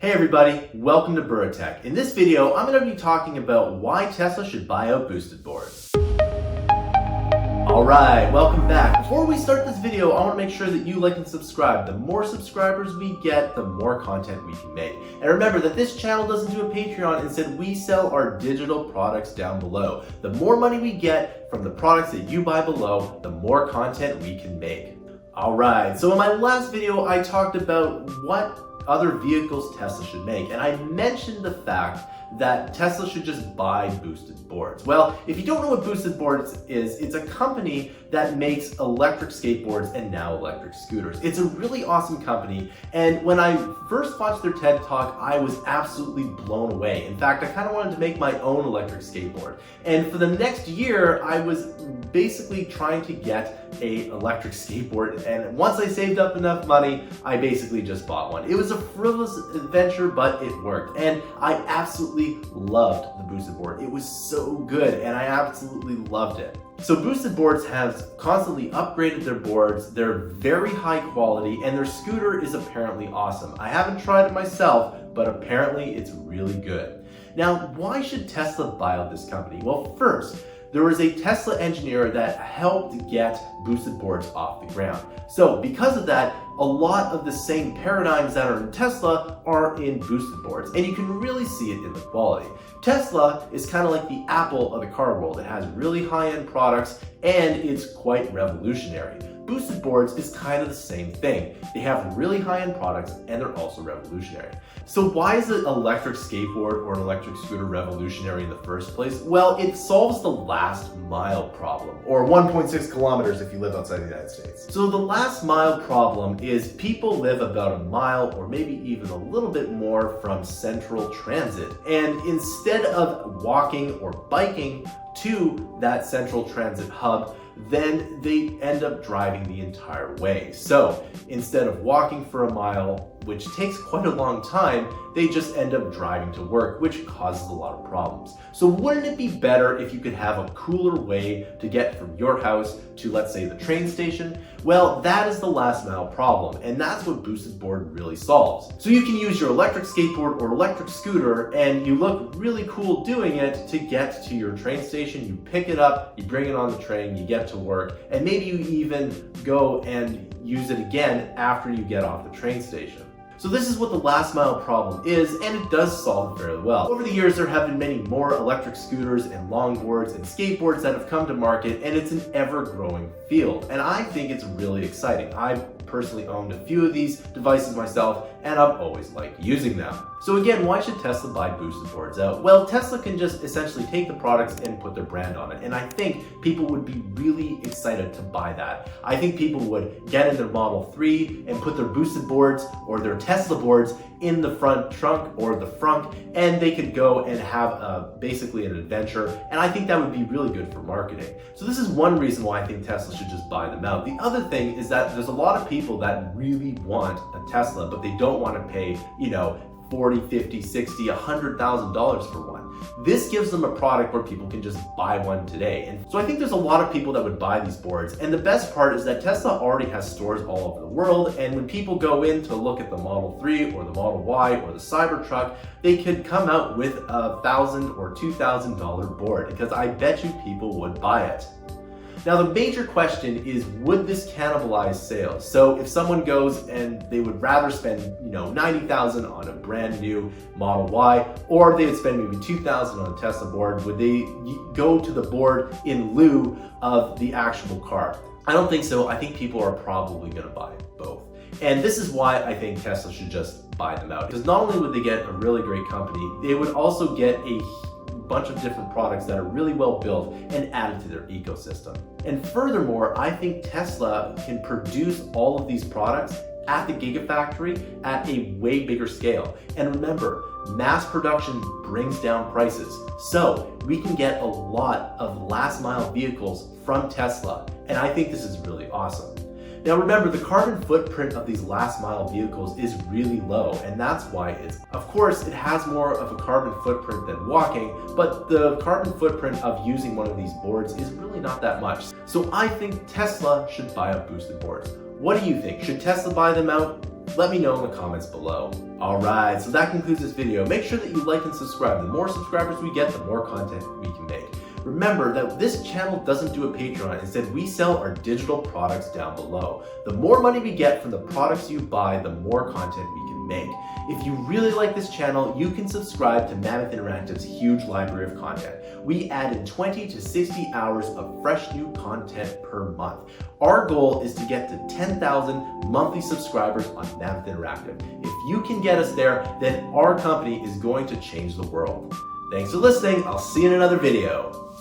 Hey everybody, welcome to Bura Tech. In this video, I'm going to be talking about why Tesla should buy out boosted boards. Alright, welcome back. Before we start this video, I want to make sure that you like and subscribe. The more subscribers we get, the more content we can make. And remember that this channel doesn't do a Patreon, instead we sell our digital products down below. The more money we get from the products that you buy below, the more content we can make. Alright, so in my last video, I talked about what other vehicles Tesla should make, and I mentioned the fact that Tesla should just buy boosted boards. Well, if you don't know what boosted boards is, it's a company that makes electric skateboards and now electric scooters. It's a really awesome company, and when I first watched their TED Talk, I was absolutely blown away. In fact, I kind of wanted to make my own electric skateboard. And for the next year, I was basically trying to get an electric skateboard, and once I saved up enough money, I basically just bought one. It was a frivolous adventure, but it worked, and I absolutely loved the boosted board. It was so good, and I absolutely loved it. So boosted boards have constantly upgraded their boards, they're very high quality, and their scooter is apparently awesome. I haven't tried it myself, but apparently it's really good. Now, why should Tesla buy out this company? Well, first, there was a Tesla engineer that helped get boosted boards off the ground. So because of that, a lot of the same paradigms that are in Tesla are in boosted boards, and you can really see it in the quality. Tesla is kind of like the Apple of the car world. It has really high-end products, and it's quite revolutionary. Boosted boards is kind of the same thing. They have really high-end products, and they're also revolutionary. So why is an electric skateboard or an electric scooter revolutionary in the first place? Well, it solves the last mile problem, or 1.6 kilometers if you live outside the United States. So the last mile problem is people live about a mile or maybe even a little bit more from central transit. And instead of walking or biking to that central transit hub, then they end up driving the entire way. So instead of walking for a mile, which takes quite a long time, they just end up driving to work, which causes a lot of problems. So wouldn't it be better if you could have a cooler way to get from your house to, let's say, the train station? Well, that is the last mile problem, and that's what boosted board really solves. So you can use your electric skateboard or electric scooter, and you look really cool doing it to get to your train station. You pick it up, you bring it on the train, you get to work, and maybe you even go and use it again after you get off the train station. So this is what the last mile problem is, and it does solve it fairly well. Over the years, there have been many more electric scooters and longboards and skateboards that have come to market, and it's an ever-growing field. And I think it's really exciting. I've personally owned a few of these devices myself, and I've always liked using them. So again, why should Tesla buy boosted boards out? Well, Tesla can just essentially take the products and put their brand on it, and I think people would be really excited to buy that. I think people would get in their Model 3 and put their boosted boards or their Tesla boards in the front trunk or the frunk, and they could go and have basically an adventure, and I think that would be really good for marketing. So this is one reason why I think Tesla should just buy them out. The other thing is that there's a lot of people that really want a Tesla, but they don't want to pay, $40, $50, $60, $100,000 for one. This gives them a product where people can just buy one today. And so I think there's a lot of people that would buy these boards. And the best part is that Tesla already has stores all over the world. And when people go in to look at the Model 3 or the Model Y or the Cybertruck, they could come out with a $1,000 or $2,000 board, because I bet you people would buy it. Now the major question is, would this cannibalize sales? So if someone goes and they would rather spend $90,000 on a brand new Model Y, or they would spend maybe $2,000 on a Tesla board, would they go to the board in lieu of the actual car? I don't think so. I think people are probably going to buy both. And this is why I think Tesla should just buy them out. Because not only would they get a really great company, they would also get a bunch of different products that are really well built and added to their ecosystem. And furthermore, I think Tesla can produce all of these products at the Gigafactory at a way bigger scale. And remember, mass production brings down prices. So we can get a lot of last mile vehicles from Tesla. And I think this is really awesome. Now remember, the carbon footprint of these last mile vehicles is really low, and that's why of course, it has more of a carbon footprint than walking, but the carbon footprint of using one of these boards is really not that much. So I think Tesla should buy out boosted boards. What do you think? Should Tesla buy them out? Let me know in the comments below. Alright, so that concludes this video. Make sure that you like and subscribe. The more subscribers we get, the more content we can make. Remember that this channel doesn't do a Patreon. Instead, we sell our digital products down below. The more money we get from the products you buy, the more content we can make. If you really like this channel, you can subscribe to Mammoth Interactive's huge library of content. We added 20 to 60 hours of fresh new content per month. Our goal is to get to 10,000 monthly subscribers on Mammoth Interactive. If you can get us there, then our company is going to change the world. Thanks for listening. I'll see you in another video.